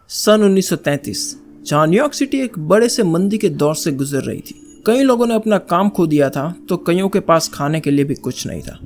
सन 1933, जहां New York city एक बड़े से मंदी के दौर से गुजर रही थी। कई लोगों ने अपना काम खो दिया था तो कईयों के पास खाने के लिए भी कुछ नहीं था।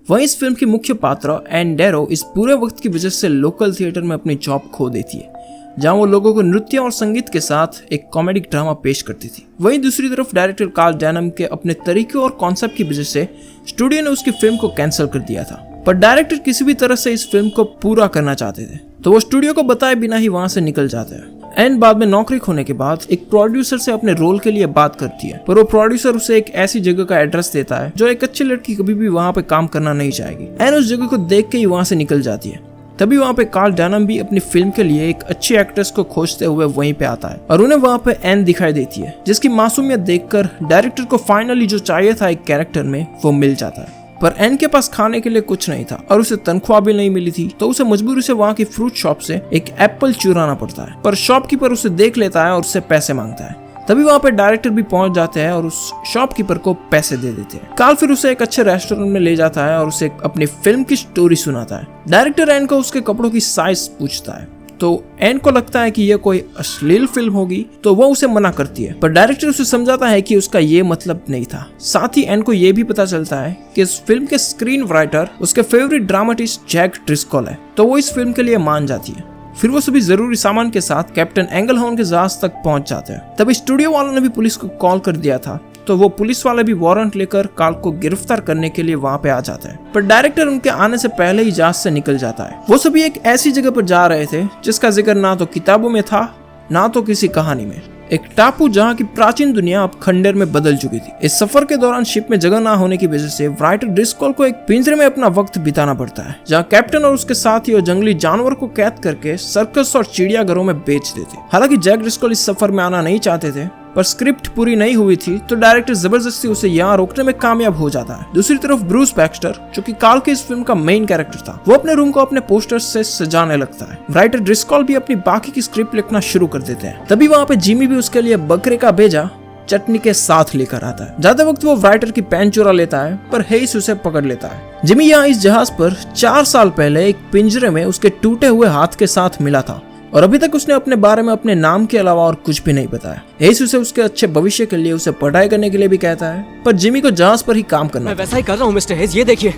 वहीं इस फिल्म की मुख्य पात्र एन डैरो इस पूरे वक्त की वजह से लोकल थिएटर में अपनी जॉब खो देती है, जहां वो लोगों को नृत्य और संगीत के साथ एक कॉमेडी ड्रामा पेश करती थी। वहीं दूसरी तरफ डायरेक्टर कार्ल डैनम के अपने तरीके और कॉन्सेप्ट की वजह से स्टूडियो ने उसकी फिल्म को कैंसिल कर दिया था, पर डायरेक्टर किसी भी तरह से इस फिल्म को पूरा करना चाहते थे तो वो स्टूडियो को बताए बिना ही वहां से निकल जाते हैं। एंड बाद में नौकरी खोने के बाद एक प्रोड्यूसर से अपने रोल के लिए बात करती है, पर वो प्रोड्यूसर उसे एक ऐसी जगह का एड्रेस देता है जो एक अच्छी लड़की कभी भी वहां पे काम करना नहीं चाहेगी। एंड उस जगह को देख के ही वहां से निकल जाती है। तभी वहां पे कार्ल डैनम भी अपनी फिल्म के लिए एक अच्छी एक्ट्रेस को खोजते हुए वहीं पे आता है और उन्हें वहां पे एन दिखाई देती है, जिसकी मासूमियत देखकर डायरेक्टर को फाइनली जो चाहिए था एक कैरेक्टर में वो मिल जाता है। पर एन के पास खाने के लिए कुछ नहीं था और उसे तनख्वाह भी नहीं मिली थी, तो उसे मजबूरी से वहां की फ्रूट शॉप से एक एप्पल चुराना पड़ता है। पर शॉपकीपर उसे देख लेता है और उससे पैसे मांगता है। तभी वहां पे डायरेक्टर भी पहुंच जाते हैं और उस शॉपकीपर को पैसे दे देते हैं। कार्ल फिर उसे एक अच्छे रेस्टोरेंट में ले जाता है और उसे अपनी फिल्म की स्टोरी सुनाता है। डायरेक्टर एन को उसके कपड़ों की साइज पूछता है, तो एन को लगता है कि यह कोई अश्लील फिल्म होगी, तो वो उसे मना करती है। पर डायरेक्टर उसे समझाता है कि उसका ये मतलब नहीं था। साथ ही एन को यह भी पता चलता है कि इस फिल्म के स्क्रीन राइटर उसके फेवरेट ड्रामाटिस्ट जैक ड्रिस्कॉल है, तो वो इस फिल्म के लिए मान जाती है। फिर वो सभी जरूरी सामान के साथ कैप्टन एंगलहॉर्न के जहाज तक पहुंच जाते हैं। तभी स्टूडियो वालों ने भी पुलिस को कॉल कर दिया था, तो वो पुलिस वाले भी वारंट लेकर कार्ल को गिरफ्तार करने के लिए वहां पे आ जाते हैं। पर डायरेक्टर उनके आने से पहले ही जहाज से निकल जाता है। वो सभी एक ऐसी जगह पर जा रहे थे जिसका जिक्र ना तो किताबों में था ना तो किसी कहानी में। एक टापू जहां की प्राचीन दुनिया अब खंडर में बदल चुकी थी। इस सफर के दौरान शिप में जगह ना होने की वजह से राइटर ड्रिस्कॉल को एक पिंजरे में अपना वक्त बिताना पड़ता है, जहां कैप्टन और उसके साथी और जंगली जानवर को कैद करके सर्कस और चिड़ियाघरों में बेच देते। हालांकि जैक ड्रिस्कॉल इस सफर में आना नहीं चाहते थे, पर स्क्रिप्ट पूरी नहीं हुई थी तो डायरेक्टर जबरदस्ती उसे यहाँ रोकने में कामयाब हो जाता है। दूसरी तरफ ब्रूस बैक्स्टर, जो कि कार्ल के इस फिल्म का मेन कैरेक्टर था, वो अपने रूम को अपने पोस्टर्स से सजाने लगता है। राइटर ड्रिस्कॉल भी अपनी बाकी की स्क्रिप्ट लिखना शुरू कर देते हैं। तभी वहाँ पे जिमी भी उसके लिए बकरे का भेजा चटनी के साथ लेकर आता है। जाते वक्त वो राइटर की पेन चुरा लेता है, पर हेइस उसे पकड़ लेता है। जिमी यहाँ इस जहाज पर 4 साल पहले एक पिंजरे में उसके टूटे हुए हाथ के साथ मिला था और अभी तक उसने अपने बारे में अपने नाम के अलावा और कुछ भी नहीं बताया। हेइस उसे उसके अच्छे भविष्य के लिए उसे पढ़ाई करने के लिए भी कहता है, पर जिमी को जहाज पर ही काम करना। मैं वैसा ही कर रहा हूँ मिस्टर हेइस, ये देखिए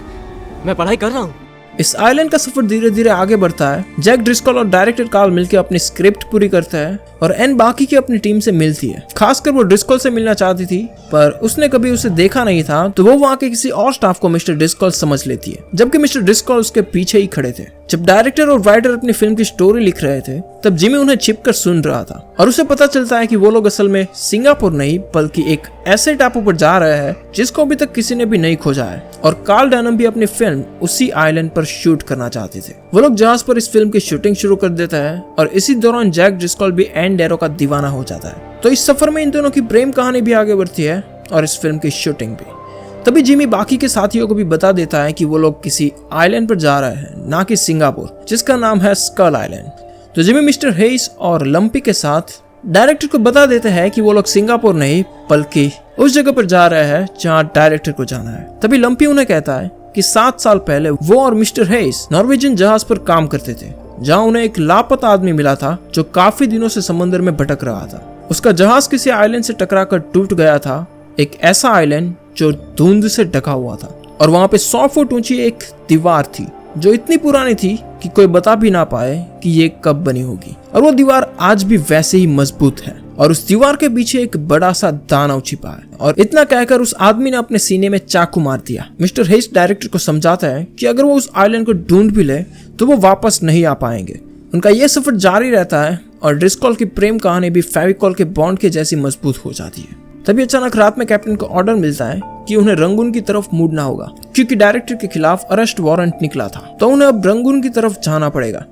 मैं पढ़ाई कर रहा हूँ। इस आइलैंड का सफर धीरे धीरे आगे बढ़ता है। जैक ड्रिस्कॉल और डायरेक्टर कार्ल मिलकर अपनी स्क्रिप्ट पूरी करता है और एन बाकी की अपनी टीम से मिलती है। खासकर वो ड्रिस्कॉल से मिलना चाहती थी, पर उसने कभी उसे देखा नहीं था, तो वो वहाँ के किसी और स्टाफ को मिस्टर ड्रिस्कॉल समझ लेती है, जबकि मिस्टर ड्रिस्कॉल उसके पीछे ही खड़े थे। जब डायरेक्टर और राइटर अपनी फिल्म की स्टोरी लिख रहे थे, तब जिमी उन्हें छिपकर सुन रहा था और उसे पता चलता है कि वो लोग असल में सिंगापुर नहीं बल्कि एक ऐसे टापू पर जा रहे हैं जिसको अभी तक किसी ने भी नहीं खोजा है, और कार्ल डैनम भी अपनी फिल्म उसी आइलैंड पर शूट करना चाहते थे। वो लोग जहाज पर इस फिल्म की शूटिंग शुरू कर देता है और इसी दौरान जैक ड्रिस्कॉल भी एन डैरो का दीवाना हो जाता है। तो इस सफर में इन दोनों की प्रेम कहानी भी आगे बढ़ती है और इस फिल्म की शूटिंग भी। तभी जिमी बाकी के साथियों को भी बता देता है कि वो लोग किसी आइलैंड पर जा रहे हैं, ना कि सिंगापुर, जिसका नाम है स्कल आइलैंड। तो जिमी मिस्टर हेइस और लंपी के साथ डायरेक्टर को बता देते हैं कि वो लोग सिंगापुर नहीं बल्कि उस जगह पर जा रहे हैं जहां डायरेक्टर को जाना है। तभी लंपी उन्हें कहता है कि 7 साल पहले वो और मिस्टर हेइस नॉर्वेजियन जहाज पर काम करते थे, जहां उन्हें एक लापता आदमी मिला था जो काफी दिनों से समंदर में भटक रहा था। उसका जहाज किसी आइलैंड से टकराकर टूट गया था, एक ऐसा आइलैंड जो धुंध से ढका हुआ था, और वहां पे 100 फुट ऊंची एक दीवार थी जो इतनी पुरानी थी कि कोई बता भी ना पाए कि ये कब बनी होगी, और वो दीवार आज भी वैसे ही मजबूत है और उस दीवार के पीछे एक बड़ा सा दानव छिपा है। और इतना कहकर उस आदमी ने अपने सीने में चाकू मार दिया। मिस्टर हेइस डायरेक्टर को समझाता है कि अगर वो उस आइलैंड को ढूंढ भी ले तो वो वापस नहीं आ पाएंगे। उनका ये सफर जारी रहता है और ड्रिस्कॉल की प्रेम कहानी भी फेविकॉल के बॉन्ड के जैसी मजबूत हो जाती है। तभी अचानक रात में कैप्टन को ऑर्डर मिलता है कि उन्हें रंगून की तरफ मुड़ना होगा, क्योंकि डायरेक्टर के खिलाफ अरेस्ट वारंट निकला था, तो उन्हें अब रंगून की तरफ जाना पड़ेगा।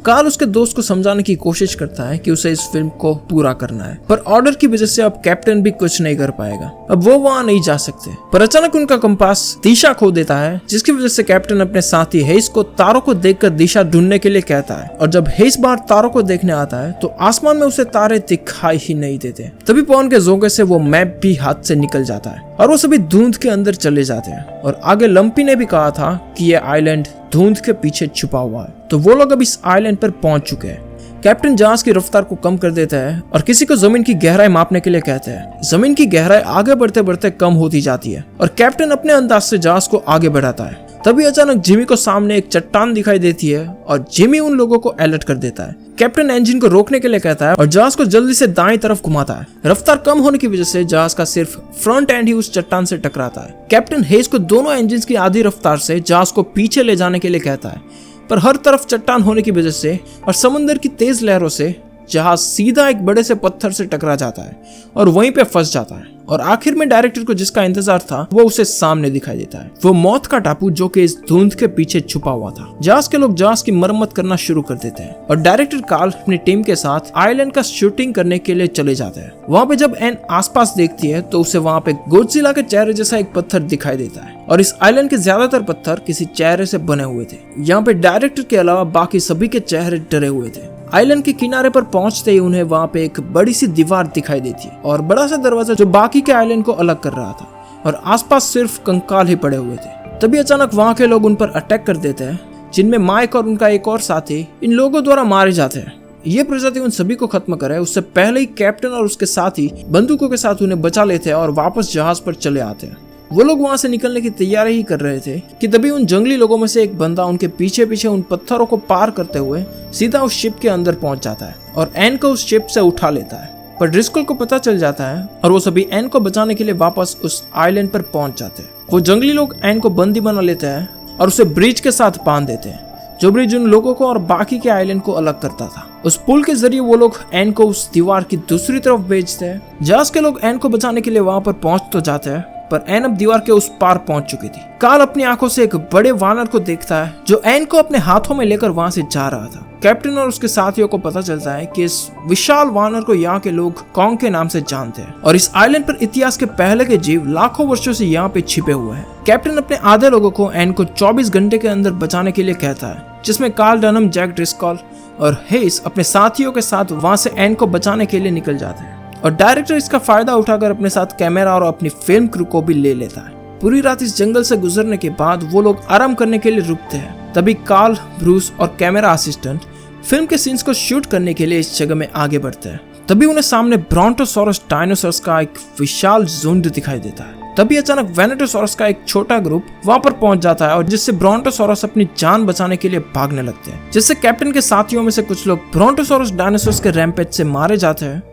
कार्ल उसके दोस्त को समझाने की कोशिश करता है कि उसे इस फिल्म को पूरा करना है, पर ऑर्डर की वजह से अब कैप्टन भी कुछ नहीं कर पाएगा। अब वो वहां नहीं जा सकते। पर अचानक उनका कंपास दिशा खो देता है, जिसकी वजह से कैप्टन अपने साथी हेइस को तारों को देखकर दिशा ढूंढने के लिए कहता है, और जब हेइस बाहर तारों को देखने आता है तो आसमान में उसे तारे दिखाई ही नहीं देते। तभी पवन के झोंके से वो मैप भी हाथ से निकल जाता है और वो सभी धुंध के अंदर चले जाते हैं। और आगे लंपी ने भी कहा था कि ये आइलैंड धुंध के पीछे छुपा हुआ है, तो वो लोग अब इस आइलैंड पर पहुंच चुके हैं। कैप्टन जहाज की रफ्तार को कम कर देता है और किसी को जमीन की गहराई मापने के लिए कहता है। जमीन की गहराई आगे बढ़ते बढ़ते कम होती जाती है और कैप्टन अपने अंदाज से जहाज को आगे बढ़ाता है। तभी अचानक जिमी को सामने एक चट्टान दिखाई देती है और जिमी उन लोगों को अलर्ट कर देता है। कैप्टन इंजन को रोकने के लिए कहता है और जहाज को जल्दी से दाएं तरफ घुमाता है। रफ्तार कम होने की वजह से जहाज का सिर्फ फ्रंट एंड ही उस चट्टान से टकराता है। कैप्टन हेज को दोनों इंजन की आधी रफ्तार से जहाज को पीछे ले जाने के लिए कहता है, पर हर तरफ चट्टान होने की वजह से और समुद्र की तेज लहरों से जहाज सीधा एक बड़े से पत्थर से टकरा जाता है और वहीं पे फंस जाता है। और आखिर में डायरेक्टर को जिसका इंतजार था वो उसे सामने दिखाई देता है, वो मौत का टापू जो कि इस धुंध के पीछे छुपा हुआ था। जहाज के लोग जहाज की मरम्मत करना शुरू कर देते हैं और डायरेक्टर कार्ल अपनी टीम के साथ आइलैंड का शूटिंग करने के लिए चले जाते हैं। वहाँ पे जब एन आसपास देखती है तो उसे वहाँ पे गोडजिला के चेहरे जैसा एक पत्थर दिखाई देता है और इस आइलैंड के ज्यादातर पत्थर किसी चेहरे से बने हुए थे। यहाँ पे डायरेक्टर के अलावा बाकी सभी के चेहरे डरे हुए थे। आइलैंड के किनारे पर पहुंचते ही उन्हें वहाँ पे एक बड़ी सी दीवार दिखाई देती है और बड़ा सा दरवाजा जो बाकी के आइलैंड को अलग कर रहा था और आसपास सिर्फ कंकाल ही पड़े हुए थे। तभी अचानक वहाँ के लोग उन पर अटैक कर देते हैं, जिनमें माइक और उनका एक और साथी इन लोगों द्वारा मारे जाते हैं। ये प्रजाति उन सभी को खत्म करे उससे पहले ही कैप्टन और उसके साथी बंदूकों के साथ उन्हें बचा लेते हैं और वापस जहाज पर चले आते हैं। वो लोग वहां से निकलने की तैयारी ही कर रहे थे कि तभी उन जंगली लोगों में से एक बंदा उनके पीछे पीछे उन पत्थरों को पार करते हुए सीधा उस शिप के अंदर पहुंच जाता है और एन को उस शिप से उठा लेता है। पर ड्रिस्कल को पता चल जाता है और वो सभी एन को बचाने के लिए वापस उस आइलैंड पर पहुंच जाते हैं। वो जंगली लोग एन को बंदी बना लेते हैं और उसे ब्रिज के साथ बांध देते हैं, जो ब्रिज उन लोगों को और बाकी के आइलैंड को अलग करता था। उस पुल के जरिए वो लोग एन को उस दीवार की दूसरी तरफ भेजते हैं। जहाज के लोग एन को बचाने के लिए वहां पर पहुंच तो जाते हैं, पर एन अब दीवार के उस पार पहुंच चुकी थी। कार्ल अपनी आंखों से एक बड़े वानर को देखता है जो एन को अपने हाथों में लेकर वहां से जा रहा था। कैप्टन और उसके साथियों को पता चलता है कि इस विशाल वानर को यहाँ के लोग कॉन्ग के नाम से जानते हैं और इस आइलैंड पर इतिहास के पहले के जीव लाखों वर्षों से यहाँ पे छिपे हुए हैं। कैप्टन अपने आधे लोगों को एन को 24 घंटे के अंदर बचाने के लिए कहता है, जिसमें कार्ल डनहम, जैक ड्रिस्कल और हेस अपने साथियों के साथ वहां से एन को बचाने के लिए निकल जाते हैं। और डायरेक्टर इसका फायदा उठाकर अपने साथ कैमरा और अपनी फिल्म क्रू को भी ले लेता है। पूरी रात इस जंगल से गुजरने के बाद वो लोग आराम करने के लिए रुकते हैं। तभी कार्ल, ब्रूस और कैमरा असिस्टेंट फिल्म के सीन्स को शूट करने के लिए इस जगह में आगे बढ़ते हैं। तभी उन्हें सामने ब्रोंटोसॉरस डायनासोर्स का एक विशाल झुंड दिखाई देता है। तभी अचानक वेनेटोसॉरस का एक छोटा ग्रुप वहां पर पहुंच जाता है और जिससे ब्रोंटोसॉरस अपनी जान बचाने के लिए भागने लगते हैं, जिससे कैप्टन के साथियों में से कुछ लोग ब्रोंटोसॉरस डायनासोर्स के रैम्पेज से मारे जाते हैं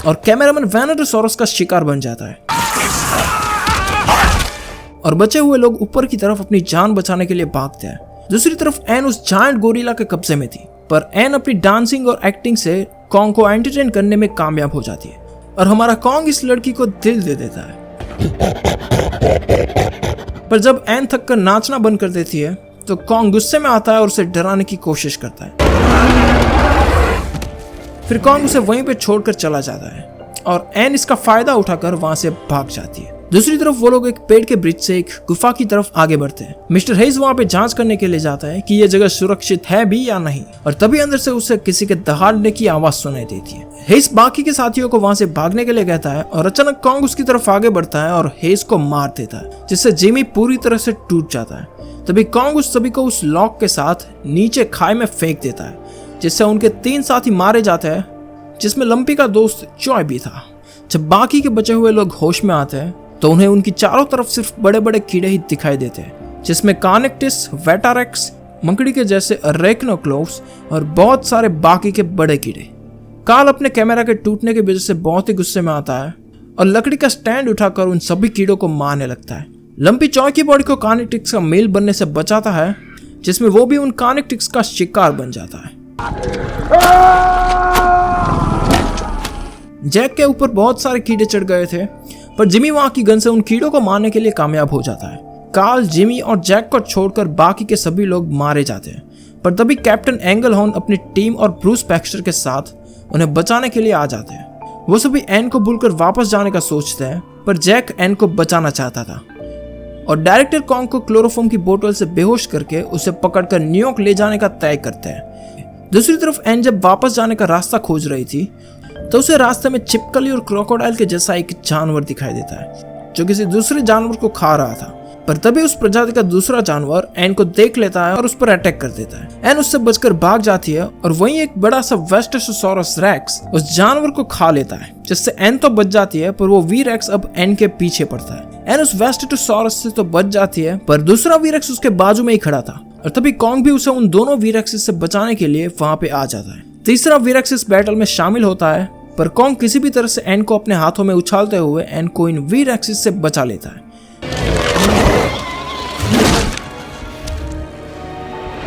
और कैमरामैन वेनेटोसॉरस का शिकार बन जाता है और बचे हुए लोग ऊपर की तरफ अपनी जान बचाने के लिए भागते हैं। दूसरी तरफ एन उस जायंट गोरिल्ला के कब्जे में थी, पर एन अपनी डांसिंग और एक्टिंग से कॉन्ग को एंटरटेन करने में कामयाब हो जाती है और हमारा कॉन्ग इस लड़की को दिल दे देता है। पर जब एन थक कर नाचना बंद कर देती है तो कॉन्ग गुस्से में आता है और उसे डराने की कोशिश करता है। फिर कॉन्ग उसे वहीं पे छोड़कर चला जाता है और एन इसका फायदा उठाकर वहां से भाग जाती है। दूसरी तरफ वो लोग एक पेड़ के ब्रिज से एक गुफा की तरफ आगे बढ़ते हैं। मिस्टर हेज वहां पे जांच करने के लिए जाता है कि ये जगह सुरक्षित है भी या नहीं, और तभी अंदर से उसे किसी के दहाड़ने की आवाज सुनाई देती है। हेज बाकी के साथियों को वहां से भागने के लिए कहता है और अचानक कॉन्ग उसकी तरफ आगे बढ़ता है और हेज को मार देता है, जिससे जिमी पूरी तरह से टूट जाता है। तभी कॉन्ग उस सभी को उस लॉक के साथ नीचे खाई में फेंक देता है, जिससे उनके 3 साथी मारे जाते हैं, जिसमें लंपी का दोस्त जॉय भी था। जब बाकी के बचे हुए लोग होश में आते हैं तो उन्हें उनकी चारों तरफ सिर्फ बड़े बड़े कीड़े ही दिखाई देते हैं, जिसमें कानेक्टिस, वेटारेक्स, मकड़ी के जैसे अरेक्नोक्लोव्स और बहुत सारे बाकी के बड़े कीड़े। कार्ल अपने कैमरा के टूटने की वजह से बहुत ही गुस्से में आता है और लकड़ी का स्टैंड उठाकर उन सभी कीड़ों को मारने लगता है। लंपी जॉय की बॉडी को कानेक्टिक्स का मेल बनने से बचाता है, जिसमें वो भी उन कानेक्टिक्स का शिकार बन जाता है। जैक के ऊपर बहुत सारे कीड़े चढ़ गए थे, पर जिमी वहां की गन से उन कीड़ों को मारने के लिए कामयाब हो जाता है। कार्ल, जिमी और जैक को छोड़कर बाकी के सभी लोग मारे जाते हैं, पर तभी कैप्टन एंगलहॉर्न अपनी टीम और ब्रूस बैक्स्टर के साथ उन्हें बचाने के लिए आ जाते हैं। वो सभी एन को भूलकर वापस जाने का सोचते हैं, पर जैक एन को बचाना चाहता था और डायरेक्टर कॉन्ग को क्लोरोफॉर्म की बोतल से बेहोश करके उसे पकड़कर न्यूयॉर्क ले जाने का तय करते हैं। दूसरी तरफ एन जब वापस जाने का रास्ता खोज रही थी तो उसे रास्ते में छिपकली और क्रोकोडाइल के जैसा एक जानवर दिखाई देता है, जो किसी दूसरे जानवर को खा रहा था। पर तभी उस प्रजाति का दूसरा जानवर एन को देख लेता है और उस पर अटैक कर देता है। एन उससे बचकर भाग जाती है और वहीं एक बड़ा सा वेस्टोसोरस रेक्स उस जानवर को खा लेता है, जिससे एन तो बच जाती है पर वो वी-रेक्स अब एन के पीछे पड़ता है। एन उस वेस्टोसोरस से तो बच जाती है पर दूसरा वी-रेक्स उसके बाजू में ही खड़ा था और तभी कॉन्ग भी उसे उन दोनों वी-रेक्स से बचाने के लिए वहां पे आ जाता है। तीसरा वी-रेक्स इस बैटल में शामिल होता है पर कॉन्ग किसी भी तरह से एन को अपने हाथों में उछालते हुए एन को इन वी-रेक्स से बचा लेता है।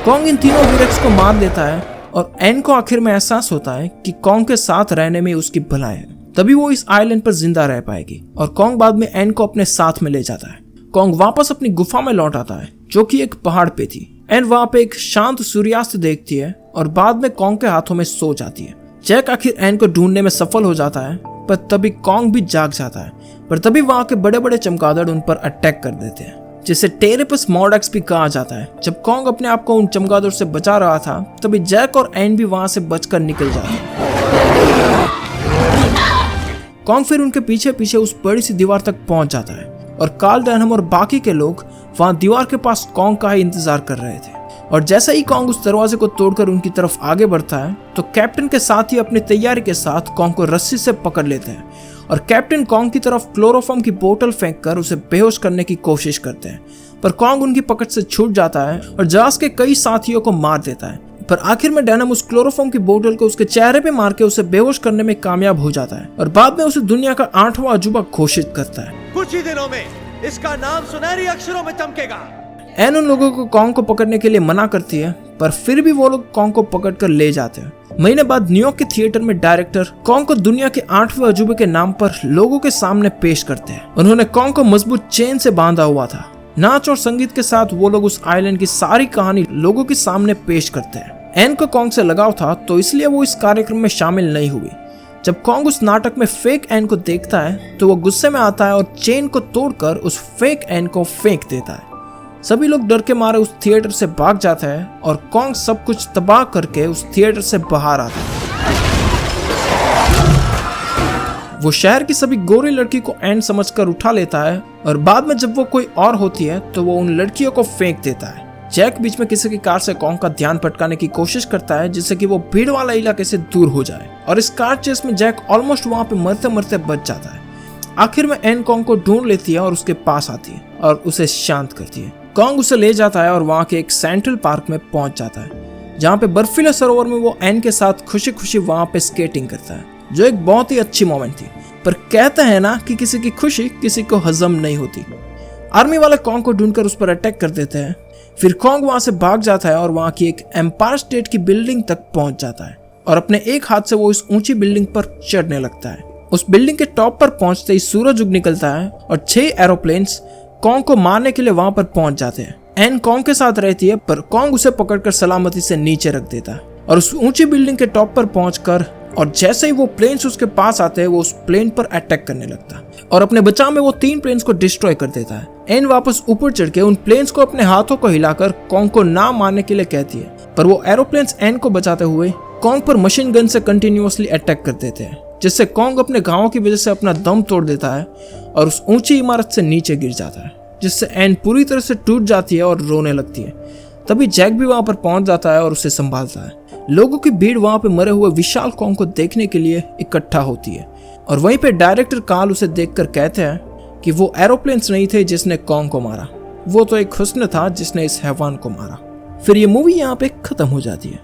कॉन्ग इन तीनों वी-रेक्स को मार देता है और एन को आखिर में एहसास होता है कि कॉन्ग के साथ रहने में उसकी भलाई है, तभी वो इस आइलैंड पर जिंदा रह पाएगी और कॉन्ग बाद में एन को अपने साथ में ले जाता है। कॉन्ग वापस अपनी गुफा में लौट आता है जो कि एक पहाड़ पे थी। एन वहां पे एक शांत सूर्यास्त देखती है और बाद में कॉन्ग के हाथों में सो जाती है। जैक आखिर एन को ढूंढने में सफल हो जाता है पर तभी कॉन्ग भी जाग जाता है, पर तभी वहां के बड़े बड़े चमगादड़ उन पर अटैक कर देते हैं, जिसे टेरेपस मॉर्डक्स भी कहा जाता है। जब कॉन्ग अपने आप को उन चमगादड़ से बचा रहा था तभी जैक और एन भी वहां से बचकर निकल जाते हैं। कॉन्ग फिर उनके पीछे पीछे उस बड़ी सी दीवार तक पहुंच जाता है और कार्ल डेनहम और बाकी के लोग वहां दीवार के पास कॉन्ग का ही इंतजार कर रहे थे। और जैसे ही कॉन्ग उस दरवाजे को तोड़कर उनकी तरफ आगे बढ़ता है तो कैप्टन के साथ ही अपनी तैयारी के साथ कॉन्ग को रस्सी से पकड़ लेते हैं और कैप्टन कॉन्ग की तरफ क्लोरोफॉर्म की बोतल फेंककर उसे बेहोश करने की कोशिश करते हैं, पर कॉन्ग उनकी पकड़ से छूट जाता है और जहाज के कई साथियों को मार देता है। पर आखिर में डेनहम उस क्लोरोफॉर्म की बोतल को उसके चेहरे पे मार के उसे बेहोश करने में कामयाब हो जाता है और बाद में उसे दुनिया का 8वां अजूबा घोषित करता है। कुछ ही दिनों में इसका नाम सुनहरी अक्षरों में चमकेगा। एन उन लोगों को कॉन्ग को पकड़ने के लिए मना करती है पर फिर भी वो लोग कॉन्ग को पकड़कर ले जाते हैं। महीने बाद न्यूयॉर्क के थिएटर में डायरेक्टर कॉन्ग को दुनिया के 8वें अजूबे के नाम पर लोगों के सामने पेश करते हैं। उन्होंने कॉन्ग को मजबूत चेन से बांधा हुआ था। नाच और संगीत के साथ वो लोग उस आइलैंड की सारी कहानी लोगों के सामने पेश करते हैं। एन को कॉन्ग से लगाव था तो इसलिए वो इस कार्यक्रम में शामिल नहीं हुई। जब कॉन्ग उस नाटक में फेक एन को देखता है तो वो गुस्से में आता है और चेन को तोड़कर उस फेक एन को फेंक देता है। सभी लोग डर के मारे उस थिएटर से भाग जाते हैं और कॉन्ग सब कुछ तबाह करके उस थिएटर से बाहर आता है। वो शहर की सभी गोरी लड़की को एन समझकर उठा लेता है और बाद में जब वो कोई और होती है तो वो उन लड़कियों को फेंक देता है। जैक बीच में किसी की कार से कॉन्ग का ध्यान भटकाने की कोशिश करता है जिससे कि वो भीड़ वाला इलाके से दूर हो जाए और इस कार चेस में जैक ऑलमोस्ट वहां पे मरते मरते बच जाता है। आखिर में एन कॉन्ग को ढूंढ लेती है और उसके पास आती है और उसे शांत करती है। कॉन्ग उसे ले जाता है और वहां के एक सेंट्रल पार्क में पहुंच जाता है जहां पे बर्फीले सरोवर में वो एन के साथ खुशी खुशी वहां पे स्केटिंग करता है, जो एक बहुत ही अच्छी मोमेंट थी। पर कहते हैं ना कि किसी की खुशी किसी को हजम नहीं होती। आर्मी वाले कॉन्ग को ढूंढकर उस पर अटैक कर देते हैं। फिर कॉन्ग वहां से भाग जाता है और वहां की एक एम्पायर स्टेट की बिल्डिंग तक पहुंच जाता है और अपने एक हाथ से वो इस ऊंची बिल्डिंग पर चढ़ने लगता है। उस बिल्डिंग के टॉप पर पहुंचते ही सूरज उग निकलता है और 6 एरोप्लेन्स कॉन्ग को मारने के लिए वहां पर पहुंच जाते हैं। एन कॉन्ग के साथ रहती है पर कॉन्ग उसे पकड़कर सलामती से नीचे रख देता है और उस ऊंची बिल्डिंग के टॉप पर पहुंचकर और जैसे ही वो प्लेन्स उसके पास आते हैं वो उस प्लेन पर अटैक करने लगता है और अपने बचाव में वो 3 प्लेन्स को डिस्ट्रॉय कर देता है। एन वापस ऊपर चढ़ के उन प्लेन्स को अपने हाथों को हिलाकर कॉन्ग को ना मारने के लिए कहती है, पर वो एरोप्लेन्स एन को बचाते हुए कॉन्ग पर मशीन गन से कंटिन्यूअसली अटैक कर देते हैं, जिससे कॉन्ग अपने घावों की वजह से अपना दम तोड़ देता है और उस ऊंची इमारत से नीचे गिर जाता है, जिससे एन पूरी तरह से टूट जाती है और रोने लगती है। तभी जैक भी वहां पर पहुंच जाता है और उसे संभालता है। लोगों की भीड़ वहां पे मरे हुए विशाल कॉन्ग को देखने के लिए इकट्ठा होती है और वहीं पे डायरेक्टर कार्ल उसे देखकर कहते हैं कि वो एरोप्लेन्स नहीं थे जिसने कॉन्ग को मारा, वो तो एक हुस्न था जिसने इस हैवान को मारा। फिर ये मूवी यहाँ पे खत्म हो जाती है।